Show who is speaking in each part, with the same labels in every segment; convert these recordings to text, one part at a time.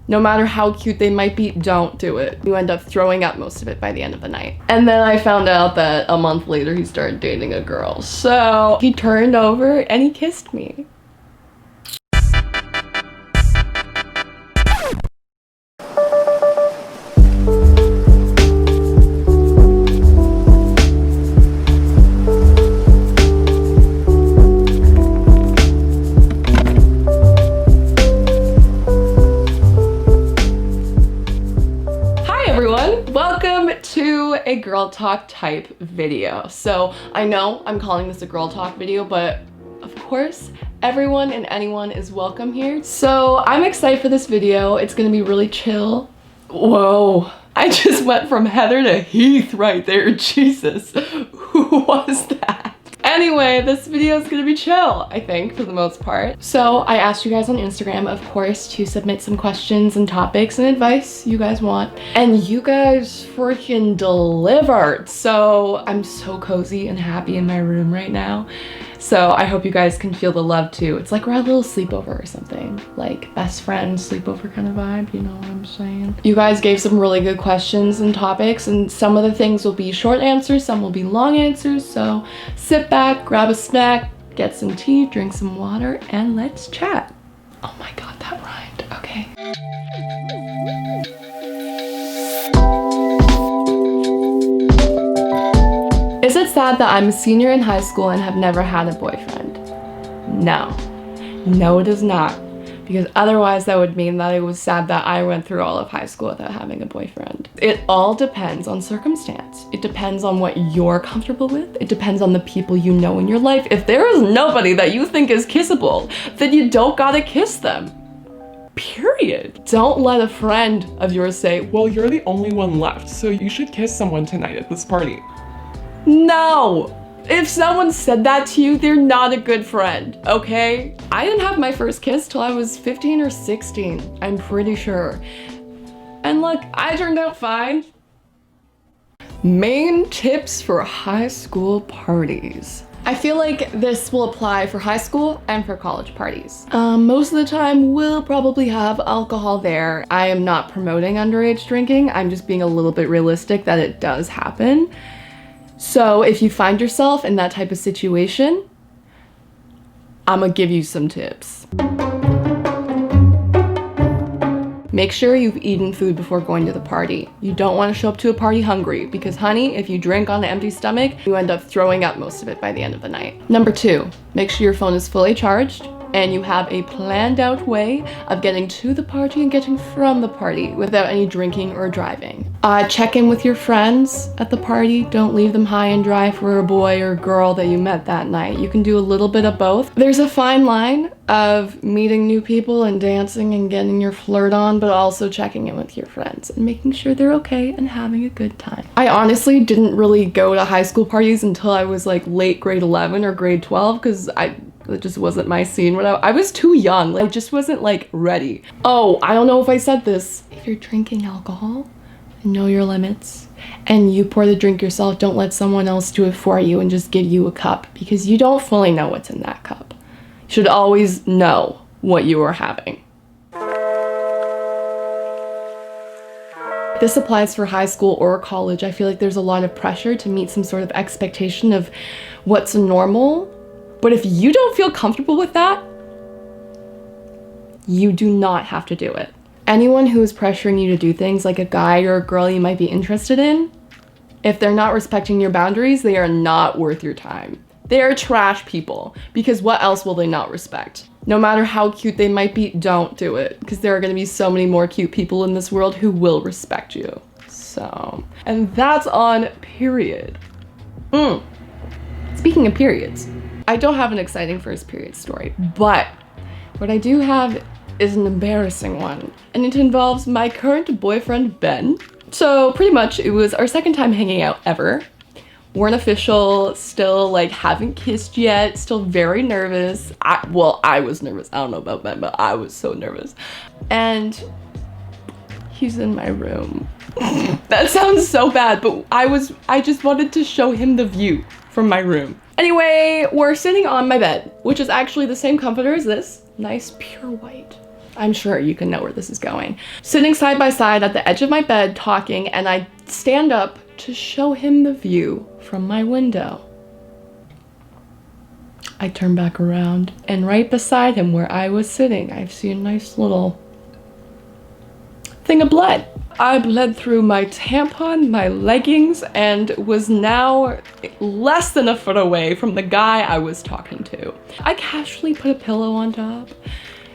Speaker 1: No matter how cute they might be, don't do it. You end up throwing up most of it by the end of the night. And then I found out that a month later he started dating a girl. So he turned over and he kissed me. Welcome to a girl talk type video. So I know I'm calling this a girl talk video, but of course everyone and anyone is welcome here. So I'm excited for this video. It's gonna be really chill. Whoa, I just went from Heather to Heath right there. Jesus, who was that? Anyway, this video is gonna be chill, I think, for the most part. So I asked you guys on Instagram, of course, to submit some questions and topics and advice you guys want. And you guys freaking delivered. So I'm so cozy and happy in my room right now. So I hope you guys can feel the love too. It's like we're at a little sleepover or something. Like best friend sleepover kind of vibe, you know what I'm saying? You guys gave some really good questions and topics, and some of the things will be short answers, some will be long answers. So sit back, grab a snack, get some tea, drink some water, and let's chat. Oh my God, that rhymed, okay. Is it sad that I'm a senior in high school and have never had a boyfriend? No. No, it is not. Because otherwise that would mean that it was sad that I went through all of high school without having a boyfriend. It all depends on circumstance. It depends on what you're comfortable with. It depends on the people you know in your life. If there is nobody that you think is kissable, then you don't gotta kiss them. Period. Don't let a friend of yours say, well, you're the only one left, so you should kiss someone tonight at this party. No! If someone said that to you, they're not a good friend, okay? I didn't have my first kiss till I was 15 or 16, I'm pretty sure. And look, I turned out fine. Main tips for high school parties. I feel like this will apply for high school and for college parties. Most of the time we'll probably have alcohol there. I am not promoting underage drinking. I'm just being a little bit realistic that it does happen. So if you find yourself in that type of situation, I'm gonna give you some tips. Make sure you've eaten food before going to the party. You don't want to show up to a party hungry because, honey, if you drink on an empty stomach, you end up throwing up most of it by the end of the night. Number 2, make sure your phone is fully charged and you have a planned out way of getting to the party and getting from the party without any drinking or driving. Check in with your friends at the party. Don't leave them high and dry for a boy or girl that you met that night. You can do a little bit of both. There's a fine line of meeting new people and dancing and getting your flirt on, but also checking in with your friends and making sure they're okay and having a good time. I honestly didn't really go to high school parties until I was like late grade 11 or grade 12 because it just wasn't my scene. When I was too young, like, I just wasn't like ready. Oh, I don't know if I said this. If you're drinking alcohol, know your limits, and you pour the drink yourself. Don't let someone else do it for you and just give you a cup because you don't fully know what's in that cup. You should always know what you are having. This applies for high school or college. I feel like there's a lot of pressure to meet some sort of expectation of what's normal. But if you don't feel comfortable with that, you do not have to do it. Anyone who is pressuring you to do things, like a guy or a girl you might be interested in, if they're not respecting your boundaries, they are not worth your time. They are trash people, because what else will they not respect? No matter how cute they might be, don't do it, because there are going to be so many more cute people in this world who will respect you. So, and that's on period. Speaking of periods, I don't have an exciting first period story, but what I do have is an embarrassing one, and it involves my current boyfriend, Ben. So pretty much it was our second time hanging out ever. Weren't official, still like haven't kissed yet, still very nervous. I was nervous. I don't know about Ben, but I was so nervous. And he's in my room. That sounds so bad, but I just wanted to show him the view from my room. Anyway, we're sitting on my bed, which is actually the same comforter as this. Nice, pure white. I'm sure you can know where this is going. Sitting side by side at the edge of my bed talking, and I stand up to show him the view from my window. I turn back around, and right beside him where I was sitting, I see a nice little thing of blood. I bled through my tampon, my leggings, and was now less than a foot away from the guy I was talking to. I casually put a pillow on top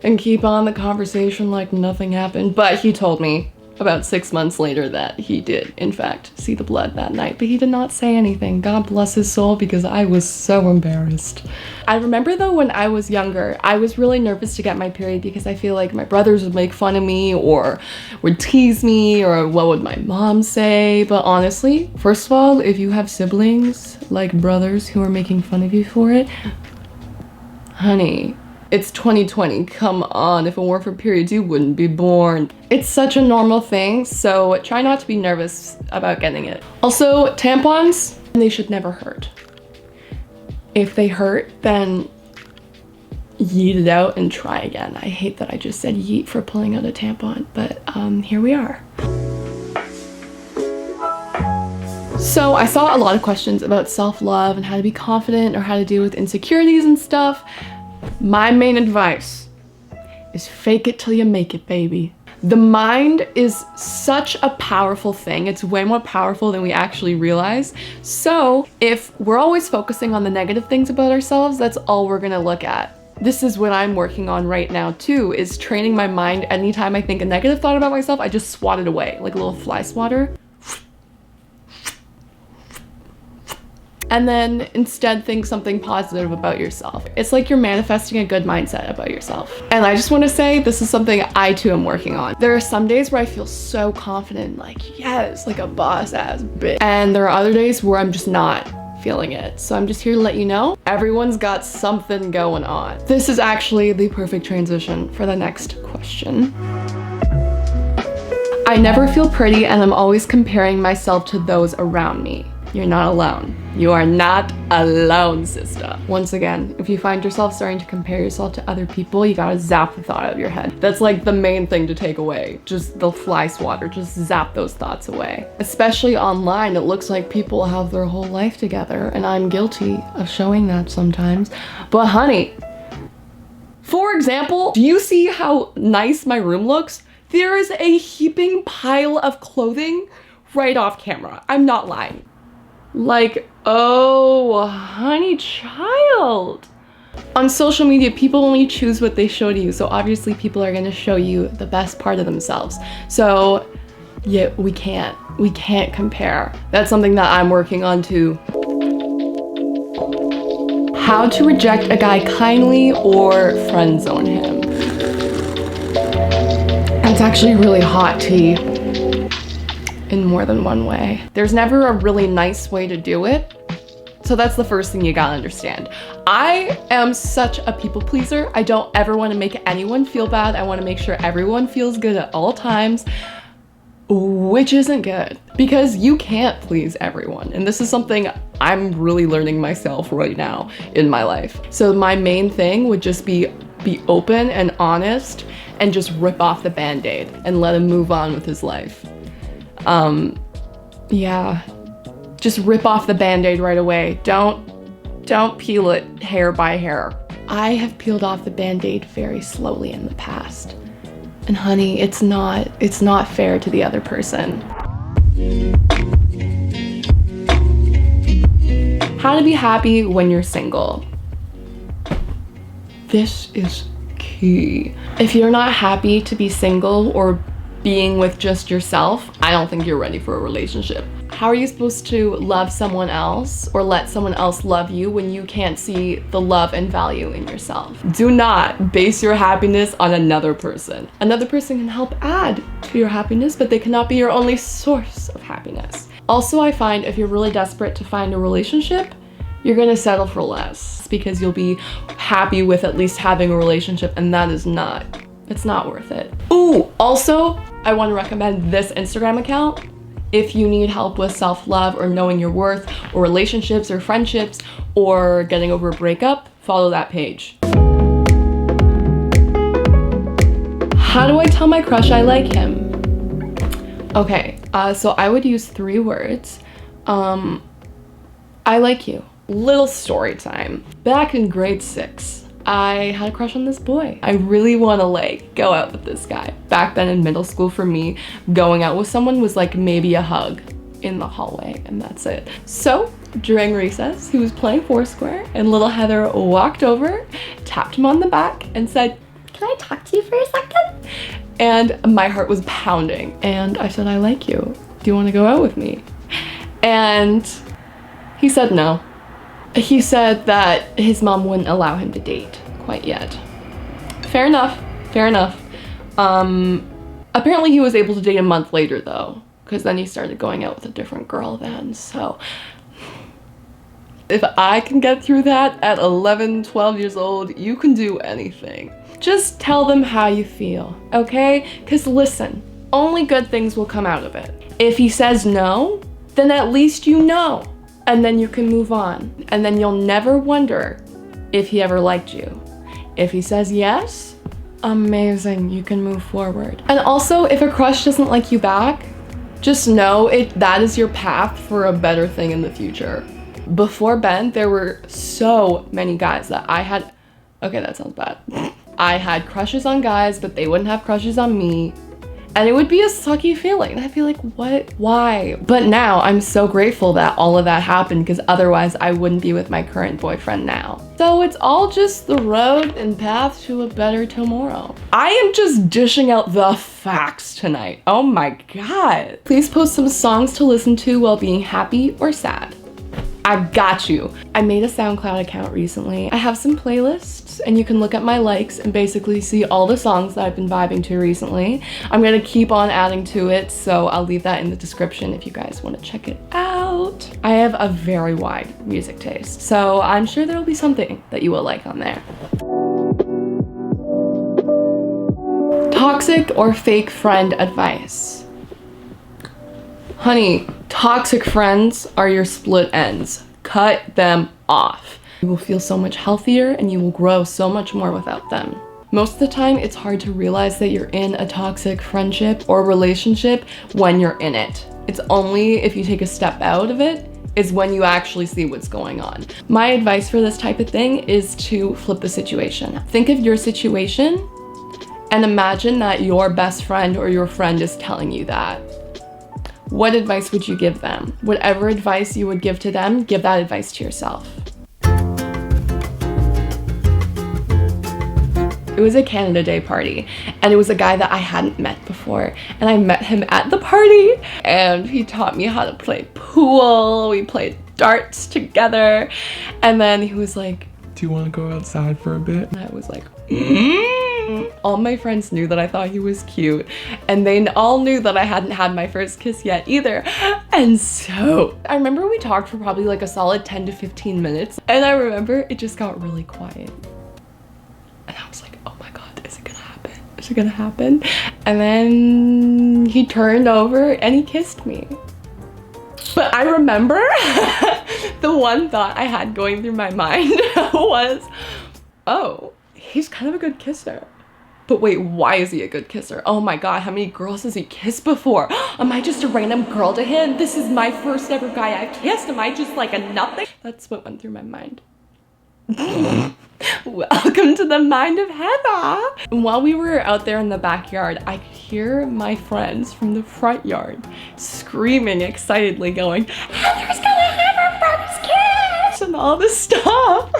Speaker 1: and keep on the conversation like nothing happened, but he told me about 6 months later that he did, in fact, see the blood that night, but he did not say anything. God bless his soul, because I was so embarrassed. I remember though, when I was younger, I was really nervous to get my period because I feel like my brothers would make fun of me or would tease me, or what would my mom say? But honestly, first of all, if you have siblings like brothers who are making fun of you for it, honey, it's 2020, come on, if it weren't for periods, you wouldn't be born. It's such a normal thing, so try not to be nervous about getting it. Also, tampons, they should never hurt. If they hurt, then yeet it out and try again. I hate that I just said yeet for pulling out a tampon, but here we are. So I saw a lot of questions about self-love and how to be confident or how to deal with insecurities and stuff. My main advice is fake it till you make it, baby. The mind is such a powerful thing. It's way more powerful than we actually realize. So if we're always focusing on the negative things about ourselves, that's all we're gonna look at. This is what I'm working on right now too, is training my mind. Anytime I think a negative thought about myself, I just swat it away, like a little fly swatter. And then instead think something positive about yourself. It's like you're manifesting a good mindset about yourself. And I just want to say, this is something I too am working on. There are some days where I feel so confident, like yes, like a boss ass bitch. And there are other days where I'm just not feeling it. So I'm just here to let you know, everyone's got something going on. This is actually the perfect transition for the next question. I never feel pretty and I'm always comparing myself to those around me. You're not alone. You are not alone, sister. Once again, if you find yourself starting to compare yourself to other people, you gotta zap the thought out of your head. That's like the main thing to take away. Just the fly swatter, just zap those thoughts away. Especially online, it looks like people have their whole life together, and I'm guilty of showing that sometimes. But honey, for example, do you see how nice my room looks? There is a heaping pile of clothing right off camera. I'm not lying. Like, oh, honey child. On social media, people only choose what they show to you. So obviously people are gonna show you the best part of themselves. So yeah, we can't compare. That's something that I'm working on too. How to reject a guy kindly or friend zone him. That's actually really hot tea. In more than one way. There's never a really nice way to do it. So that's the first thing you gotta understand. I am such a people pleaser. I don't ever want to make anyone feel bad. I want to make sure everyone feels good at all times, which isn't good because you can't please everyone. And this is something I'm really learning myself right now in my life. So my main thing would just be open and honest and just rip off the band-aid and let him move on with his life. Yeah, just rip off the band-aid right away. Don't peel it hair by hair. I have peeled off the band-aid very slowly in the past. And honey, it's not fair to the other person. How to be happy when you're single. This is key. If you're not happy to be single or being with just yourself, I don't think you're ready for a relationship. How are you supposed to love someone else or let someone else love you when you can't see the love and value in yourself? Do not base your happiness on another person. Another person can help add to your happiness, but they cannot be your only source of happiness. Also, I find if you're really desperate to find a relationship, you're gonna settle for less because you'll be happy with at least having a relationship, and that is not, it's not worth it. Ooh, also, I want to recommend this Instagram account. If you need help with self-love or knowing your worth or relationships or friendships or getting over a breakup, follow that page. How do I tell my crush I like him? Okay, so I would use 3 words. I like you. Little story time. Back in grade 6, I had a crush on this boy. I really want to like go out with this guy. Back then in middle school for me, going out with someone was like maybe a hug in the hallway and that's it. So during recess, he was playing Foursquare and little Heather walked over, tapped him on the back and said, "Can I talk to you for a second?" And my heart was pounding and I said, "I like you. Do you want to go out with me?" And he said no. He said that his mom wouldn't allow him to date quite yet. Fair enough, fair enough. Apparently he was able to date a month later though, because then he started going out with a different girl then, so. If I can get through that at 11, 12 years old, you can do anything. Just tell them how you feel, okay? Because listen, only good things will come out of it. If he says no, then at least you know. And then you can move on. And then you'll never wonder if he ever liked you. If he says yes, amazing, you can move forward. And also, if a crush doesn't like you back, just know that is your path for a better thing in the future. Before Ben, there were so many guys that I had, okay, that sounds bad. I had crushes on guys, but they wouldn't have crushes on me. And it would be a sucky feeling. And I'd be like, what? Why? But now I'm so grateful that all of that happened because otherwise I wouldn't be with my current boyfriend now. So it's all just the road and path to a better tomorrow. I am just dishing out the facts tonight. Oh my God. Please post some songs to listen to while being happy or sad. I got you. I made a SoundCloud account recently. I have some playlists and you can look at my likes and basically see all the songs that I've been vibing to recently. I'm gonna keep on adding to it, so I'll leave that in the description if you guys wanna check it out. I have a very wide music taste, so I'm sure there'll be something that you will like on there. Toxic or fake friend advice. Honey, toxic friends are your split ends. Cut them off. You will feel so much healthier and you will grow so much more without them. Most of the time, it's hard to realize that you're in a toxic friendship or relationship when you're in it. It's only if you take a step out of it is when you actually see what's going on. My advice for this type of thing is to flip the situation. Think of your situation and imagine that your best friend or your friend is telling you that. What advice would you give them? Whatever advice you would give to them, give that advice to yourself. It was a Canada Day party and it was a guy that I hadn't met before and I met him at the party and he taught me how to play pool. We played darts together and then he was like, "Do you want to go outside for a bit?" And I was like, All my friends knew that I thought he was cute and they all knew that I hadn't had my first kiss yet either. And so I remember we talked for probably like a solid 10 to 15 minutes and I remember it just got really quiet. And I was like, oh my God, is it gonna happen? Is it gonna happen? And then he turned over and he kissed me. But I remember the one thought I had going through my mind was, oh, he's kind of a good kisser. But wait, why is he a good kisser? Oh my God, how many girls has he kissed before? Am I just a random girl to him? This is my first ever guy I've kissed. Am I just like a nothing? That's what went through my mind. Welcome to the mind of Heather. While we were out there in the backyard, I could hear my friends from the front yard screaming excitedly going, "Heather's gonna have her first kiss!" and all this stuff.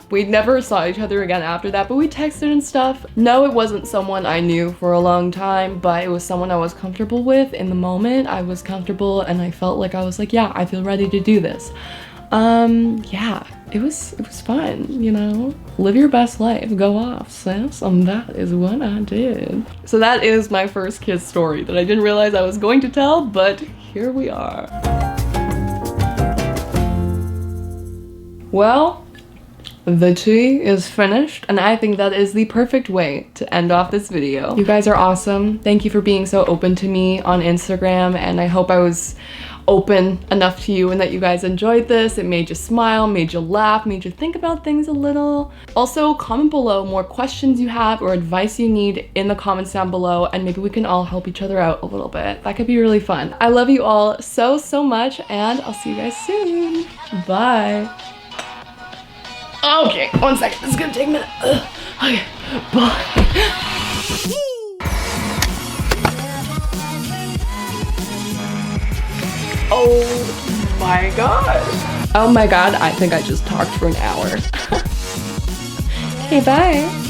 Speaker 1: We never saw each other again after that, but we texted and stuff. No, it wasn't someone I knew for a long time, but it was someone I was comfortable with in the moment. I was comfortable and I felt like I was like, yeah, I feel ready to do this. Yeah, it was fun, you know? Live your best life, go off, sis, and that is what I did. So that is my first kiss story that I didn't realize I was going to tell, but here we are. Well, the tea is finished, and I think that is the perfect way to end off this video. You guys are awesome. Thank you for being so open to me on Instagram, and I hope I was open enough to you and that you guys enjoyed this. It made you smile, made you laugh, made you think about things a little. Also, comment below more questions you have or advice you need in the comments down below, and maybe we can all help each other out a little bit. That could be really fun. I love you all so, so much, and I'll see you guys soon. Bye. Okay, 1 second. This is gonna take a minute. Okay, bye. Oh my god. Oh my god, I think I just talked for an hour. Okay, bye.